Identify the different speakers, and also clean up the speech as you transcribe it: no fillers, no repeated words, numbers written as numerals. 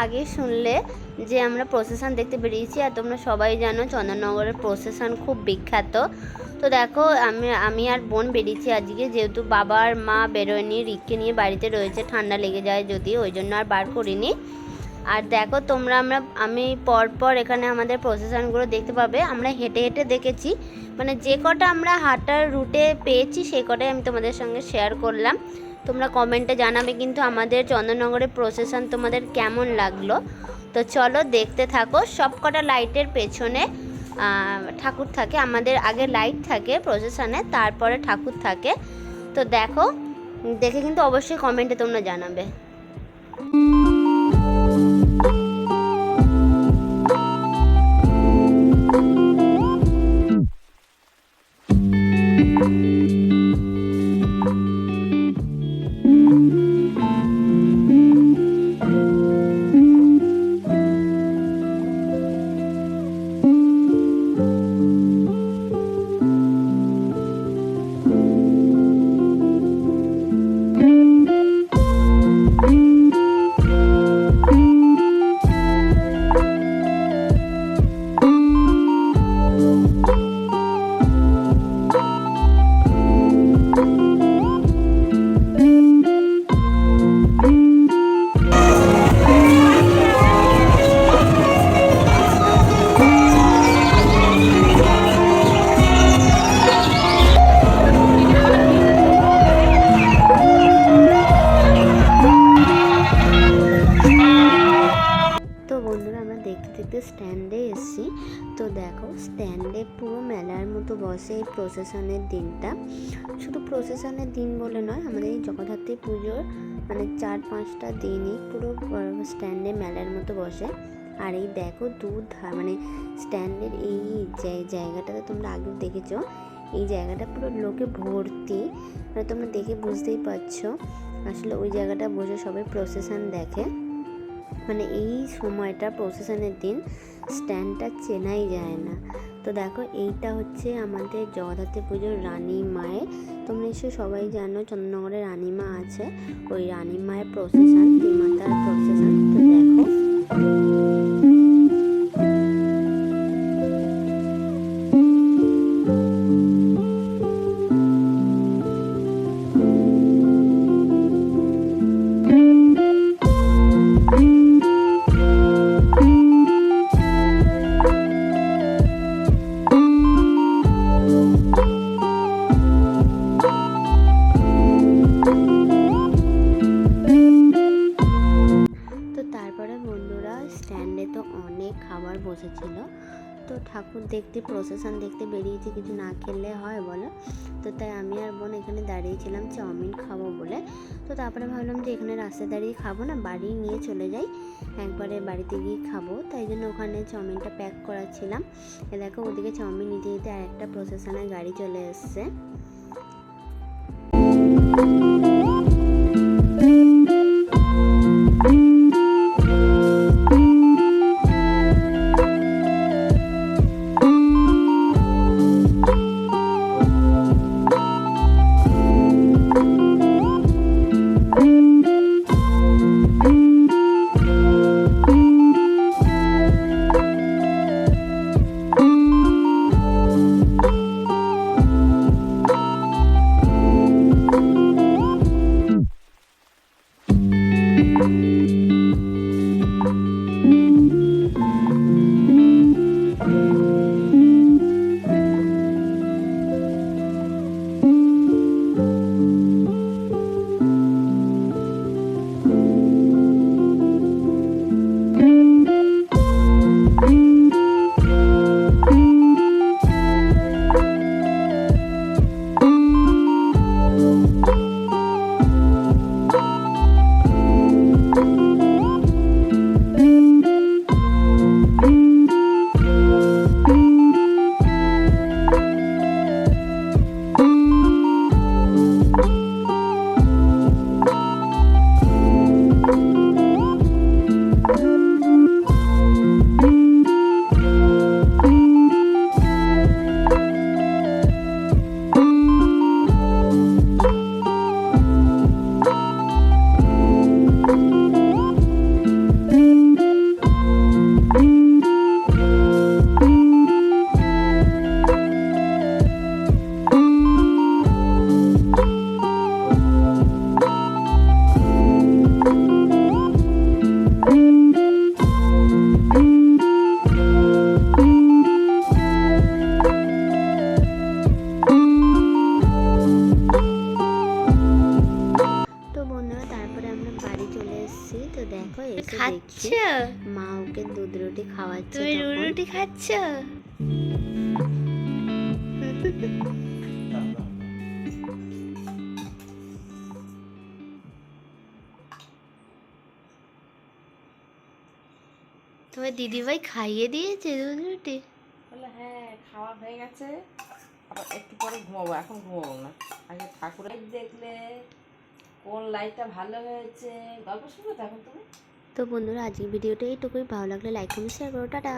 Speaker 1: আগে শুনলে যে আমরা প্রসেশন দেখতে বেরিয়েছি, আর তোমরা সবাই জানো চন্দননগরের প্রসেশন খুব বিখ্যাত। তো দেখো আমি আর বোন বেরিয়েছি আজকে, যেহেতু বাবা আর মা বেরোয়নি, রিককে নিয়ে বাড়িতে রয়েছে, ঠান্ডা লেগে যায় যদি, ওই জন্য আর বার করিনি। আর দেখো তোমরা আমি পরপর এখানে আমাদের প্রসেশনগুলো দেখতে পাবে। আমরা হেঁটে হেঁটে দেখেছি, মানে যে কটা আমরা হাঁটার রুটে পেয়েছি সেই কটাই আমি তোমাদের সঙ্গে শেয়ার করলাম। তোমরা কমেন্টে জানাবে কিন্তু আমাদের চন্দননগরের প্রসেশন তোমাদের কেমন লাগলো। তো চলো দেখতে থাকো। সব কটা লাইটের পেছনে ঠাকুর থাকে, আমাদের আগে লাইট থাকে প্রসেশনে, তারপরে ঠাকুর থাকে। তো দেখো, দেখে কিন্তু অবশ্যই কমেন্টে তোমরা জানাবে। স্ট্যান্ডে এসেছি। তো দেখো স্ট্যান্ডে পুরো মেলার মতো বসে এই প্রসেশনের দিনটা। শুধু প্রসেশনের দিন বলে নয়, আমাদের এই জগদ্ধাত্রী পুজোর মানে 4-5টা দিনই পুরো স্ট্যান্ডে মেলার মতো বসে। আর এই দেখো মানে স্ট্যান্ডের এই জায়গাটাতে তোমরা আগেও দেখেছো, এই জায়গাটা পুরো লোকে ভর্তি, মানে তোমরা দেখে বুঝতেই পারছো আসলে ওই জায়গাটা বসে সবাই প্রসেশন দেখে। মানে এই সময়টা প্রসেশনের দিন স্ট্যান্ডটা চেনাই যায় না। তো দেখো এইটা হচ্ছে আমাদের জগদ্ধাত্রী পুজোর রানী মায়ের, তোমরা নিশ্চয়ই সবাই জানো চন্দননগরে রানী মা আছে, ওই রানী মায়ের প্রসেশন, মাতার প্রসেশন। তো দেখো স্ট্যান্ডে তো অনেক খাবার বসেছিল। তো ঠাকুর দেখতে প্রসেশন দেখতে বেরিয়েছি, কিছু না খেলে হয় বলো। তো তাই আমি আর বোন এখানে দাঁড়িয়েছিলাম চাউমিন খাবো বলে। তো তারপরে ভাবলাম যে এখানে রাস্তায় দাঁড়িয়ে খাবো না, বাড়ি নিয়ে চলে যাই, একবারে বাড়িতে গিয়ে খাবো। তাই জন্য ওখানে চাউমিনটা প্যাক করাচ্ছিলাম। এ দেখো ওদিকে চাউমিন নিতে নিতে আর একটা প্রসেশনের গাড়ি চলে এসছে। দেখছি
Speaker 2: খাচ্ছ?
Speaker 1: মা ওকে দুধ রুটি খাওয়াচ্ছে
Speaker 2: তুমি
Speaker 1: তখন।
Speaker 2: রুটি খাচ্ছ? তোমার দিদিভাই খাইয়ে দিয়েছে দুধ রুটি?
Speaker 3: বলে হ্যাঁ খাওয়া হয়ে গেছে, আবার একটু পরে ঘুমাবো, এখন ঘুমাবো না, আগে ঠাকুরের দেখলে কোন লাইটটা ভালো হয়েছে গল্প শুনবে তো এখন তুমি।
Speaker 1: তো বন্ধুরা আজকের ভিডিওটা এইটুকুই, ভালো লাগলে লাইক কমেন্ট শেয়ার করো, টাটা।